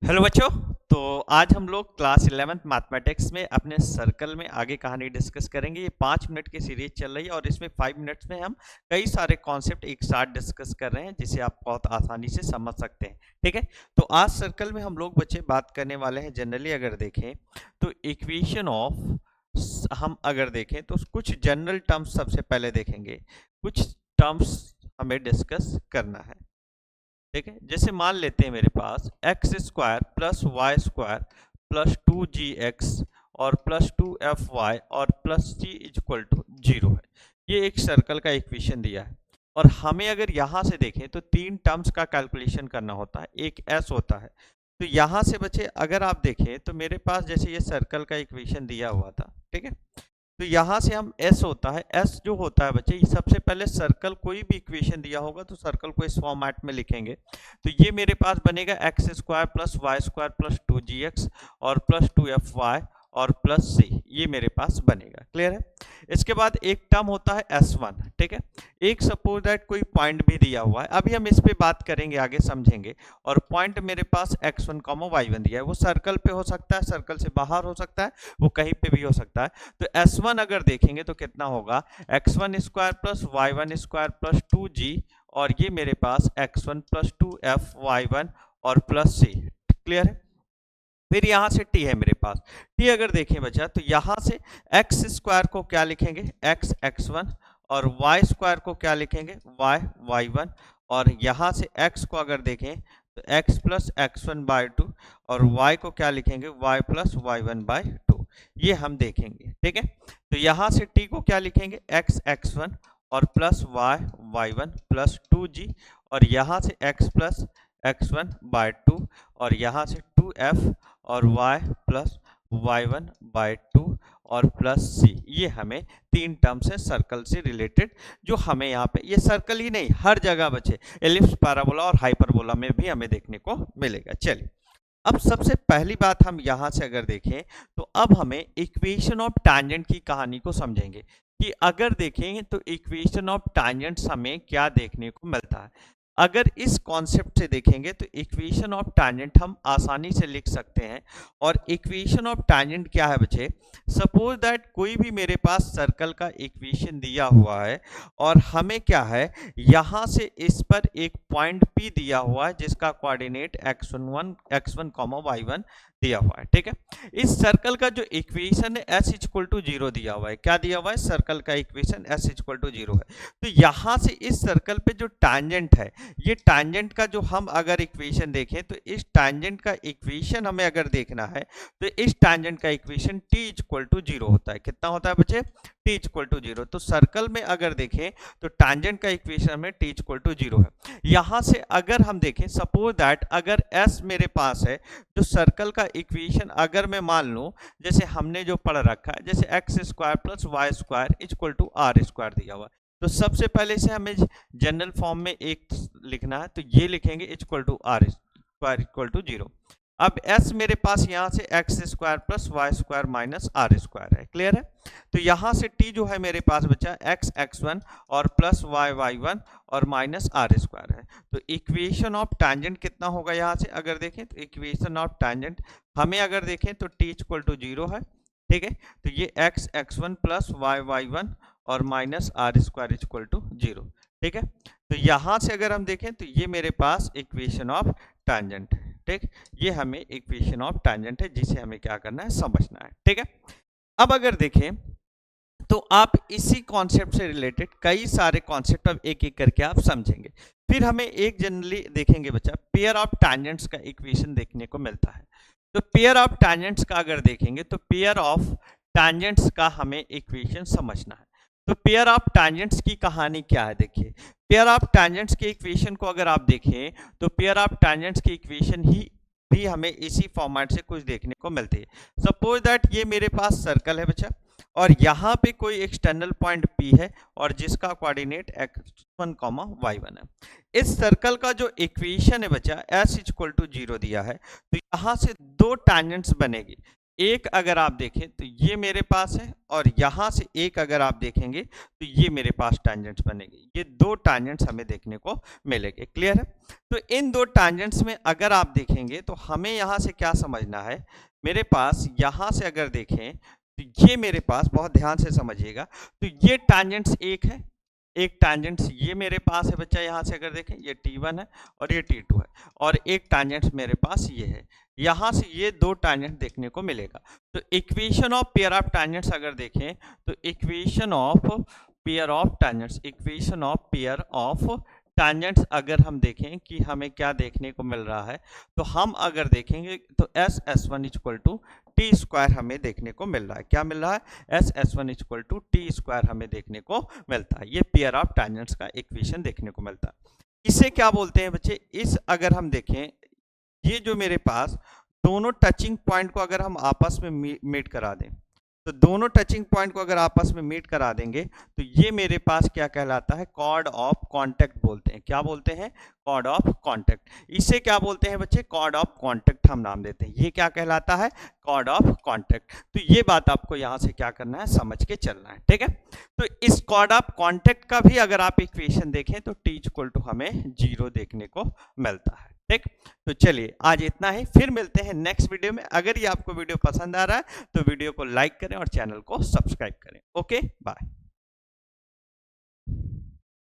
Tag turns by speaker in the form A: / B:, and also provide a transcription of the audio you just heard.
A: Hello बच्चों। तो आज हम लोग क्लास 11th मैथमेटिक्स में अपने सर्कल में आगे कहानी डिस्कस करेंगे। ये 5 मिनट की सीरीज चल रही है और इसमें 5 मिनट्स में हम कई सारे कॉन्सेप्ट एक साथ डिस्कस कर रहे हैं जिसे आप बहुत आसानी से समझ सकते हैं। ठीक है, तो आज सर्कल में हम लोग बच्चे बात करने वाले हैं। जनरली अगर देखें तो इक्वेशन ऑफ, हम अगर देखें तो कुछ जनरल टर्म्स सबसे पहले देखेंगे। कुछ टर्म्स हमें डिस्कस करना है। ठीक है, जैसे मान लेते हैं मेरे पास x square plus y square plus 2gx और प्लस 2fy और प्लस c इक्वल टू 0 है। ये एक सर्कल का इक्वेशन दिया है और हमें अगर यहाँ से देखें तो तीन टर्म्स का कैलकुलेशन करना होता है, एक s होता है। तो यहाँ से बच्चे अगर आप देखें तो मेरे पास जैसे ये सर्कल का इक्वेशन दिया हुआ था, ठीक है, तो यहाँ से हम s होता है, s जो होता है बच्चे, सबसे पहले सर्कल कोई भी इक्वेशन दिया होगा तो सर्कल को इस फॉर्मेट में लिखेंगे। तो ये मेरे पास बनेगा x square plus y square plus 2gx और प्लस 2fy और प्लस c, ये मेरे पास बनेगा। क्लियर है। इसके बाद एक टर्म होता है s1। ठीक है, एक सपोज दैट कोई पॉइंट भी दिया हुआ है, अभी हम इस पे बात करेंगे, आगे समझेंगे। और पॉइंट मेरे पास x1, y1 दिया है, वो सर्कल पे हो सकता है, सर्कल से बाहर हो सकता है, वो कहीं पे भी हो सकता है। तो s1 अगर देखेंगे तो कितना होगा, x1 square plus y1 square plus 2g और ये मेरे पास x1 प्लस 2f और प्लस c। क्लियर है। फिर यहाँ से t है मेरे पास, t अगर देखें बच्चा तो यहाँ से x स्क्वायर को क्या लिखेंगे, x x1 और y स्क्वायर को क्या लिखेंगे, y y1 और यहाँ से x को अगर देखें तो x प्लस x1 बाय 2 और y को क्या लिखेंगे, y प्लस y1 बाय 2। ये हम देखेंगे। ठीक है, तो यहाँ से t को क्या लिखेंगे, x x1 और plus y y1 plus 2g और यहाँ से x प्लस x1 बाय 2 और यहाँ से 2f और y प्लस y1 बाय 2 और प्लस c। ये हमें तीन टर्म्स है सर्कल से रिलेटेड, जो हमें यहाँ पे, ये सर्कल ही नहीं हर जगह बचे, एलिप्स, पैराबोला और हाइपरबोला में भी हमें देखने को मिलेगा। चलिए, अब सबसे पहली बात हम यहाँ से अगर देखें तो अब हमें इक्वेशन ऑफ टैंजेंट की कहानी को समझेंगे कि अगर देखें तो इक्वेशन ऑफ टैंजेंट्स हमें क्या देखने को मिलता है। अगर इस कॉन्सेप्ट से देखेंगे तो इक्वेशन ऑफ टैंजेंट हम आसानी से लिख सकते हैं। और इक्वेशन ऑफ टैंजेंट क्या है बच्चे, सपोज दैट कोई भी मेरे पास सर्कल का इक्वेशन दिया हुआ है और हमें क्या है, यहाँ से इस पर एक पॉइंट P दिया हुआ है जिसका कोऑर्डिनेट x1 y1 दिया हुआ है। ठीक है, इस सर्कल का जो इक्वेशन है s इक्वल टू 0 दिया हुआ है। क्या दिया हुआ है, सर्कल का इक्वेशन s इक्वल टू 0 है। तो यहाँ से इस सर्कल पे जो टैंजेंट है, ये टैंजेंट का जो हम अगर इक्वेशन देखें तो इस टैंजेंट का इक्वेशन हमें अगर देखना है तो इस टैंजेंट का इक्वेशन t इक्वल टू 0 होता है। कितना होता है बच्चे, t इक्वल टू 0। तो सर्कल में अगर देखें तो टैंजेंट का इक्वेशन हमें t इक्वल टू 0 है। यहाँ से अगर हम देखें, सपोज दैट अगर s मेरे पास है, जो सर्कल का इक्वेशन अगर मैं मान लूं जैसे हमने जो पढ़ रखा है, जैसे x square plus y square equal to r square दिया हुआ है, तो सबसे पहले से हमें जनरल फॉर्म में एक लिखना है, तो ये लिखेंगे equal to r square equal to 0। अब s मेरे पास यहाँ से x square plus y square minus r square है। क्लियर है। तो यहाँ से t जो है मेरे पास बचा एक्स x1 और प्लस वाई y1 और माइनस आर स्क्वायर है। तो इक्वेशन ऑफ टैंजेंट कितना होगा, यहाँ से अगर देखें तो इक्वेशन ऑफ टैंजेंट हमें अगर देखें तो t इक्वल टू 0 है। ठीक है, तो ये x x1 plus y y1 और minus r square equal to 0। ठीक है, तो यहाँ से अगर हम देखें तो ये मेरे पास इक्वेशन ऑफ टैंजेंट है। ठीक, ये हमें इक्वेशन ऑफ टैंजेंट है जिसे हमें क्या करना है, समझना है। ठीक है, अब अगर देखें तो आप इसी कॉन्सेप्ट से रिलेटेड कई सारे कॉन्सेप्ट अब एक एक करके आप समझेंगे। फिर हमें एक जनरली देखेंगे बच्चा, पेयर ऑफ टैंजेंट्स का इक्वेशन देखने को मिलता है। तो पेयर ऑफ टैंजेंट्स का अगर देखेंगे तो पेयर ऑफ टैंजेंट्स का हमें इक्वेशन समझना है। तो पेयर ऑफ टैंजेंट्स की कहानी क्या है, देखिए, पेयर ऑफ टैंजेंट्स के इक्वेशन को अगर आप देखें तो पेयर ऑफ टैंजेंट्स की इक्वेशन ही भी हमें इसी फॉर्मेट से कुछ देखने को मिलती है। सपोज दैट ये मेरे पास सर्कल है बच्चा और यहाँ पे कोई एक्सटर्नल पॉइंट P है और जिसका कोऑर्डिनेट x1, y1 है। इस सर्कल का जो इक्वेशन है बच्चा s इक्वल टू 0 दिया है, तो यहाँ से दो टैंजेंट्स बनेगी। एक अगर आप देखें तो ये मेरे पास है, और यहां से एक अगर आप देखेंगे तो ये मेरे पास टैंजेंट्स बनेंगे। ये दो टैंजेंट्स हमें देखने को मिलेंगे। क्लियर है? तो इन दो टैंजेंट्स में अगर आप देखेंगे तो हमें यहां से क्या समझना है, मेरे पास यहां से अगर देखें तो ये मेरे पास, बहुत ध्यान से समझिएगा, तो ये टैंजेंट्स एक है, एक टैंजेंट्स ये मेरे पास है बच्चा, यहाँ से अगर देखें ये T1 है और ये T2 है, और एक टैंजेंट्स मेरे पास ये है। यहाँ से ये दो टैंजेंट देखने को मिलेगा। तो equation of pair of tangents अगर देखें तो equation of pair of tangents, equation of pair of tangents अगर हम देखें कि हमें क्या देखने को मिल रहा है, तो हम अगर देखेंगे तो S1 equal to T square हमें देखने को मिल रहा है। क्या मिल रहा है? S1 equal to T square हमें देखने को मिलता है। ये पेयर ऑफ टैंजेंट्स का इक्वेशन देखने को मिलता है। इसे क्या बोलते हैं बच्चे? इस अगर हम देखें, ये जो मेरे पास दोनों टचिंग पॉइंट को अगर हम आपस में मीट करा दें, तो दोनों टचिंग पॉइंट को अगर आपस में मीट करा देंगे तो ये मेरे पास क्या कहलाता है? कॉर्ड ऑफ कांटेक्ट बोलते हैं। क्या बोलते हैं? Chord of contact. इसे क्या बोलते हैं बच्चे? कॉर्ड ऑफ कांटेक्ट हम नाम देते हैं। ये क्या कहलाता है? Chord of contact. तो ये बात आपको यहां से क्या करना है? समझ के चलना है। ठीक है? तो इस कॉर्ड ऑफ कांटेक्ट का भी अगर आप इक्वेशन देखें तो टी इक्वल टू हमें 0 देखने को मिलता है। ठीक? तो चलिए आज इतना ही, फिर मिलते हैं नेक्स्ट वीडियो में। अगर ये आपको वीडियो पसंद आ रहा है तो वीडियो को लाइक करें और चैनल को सब्सक्राइब करें। Okay, bye.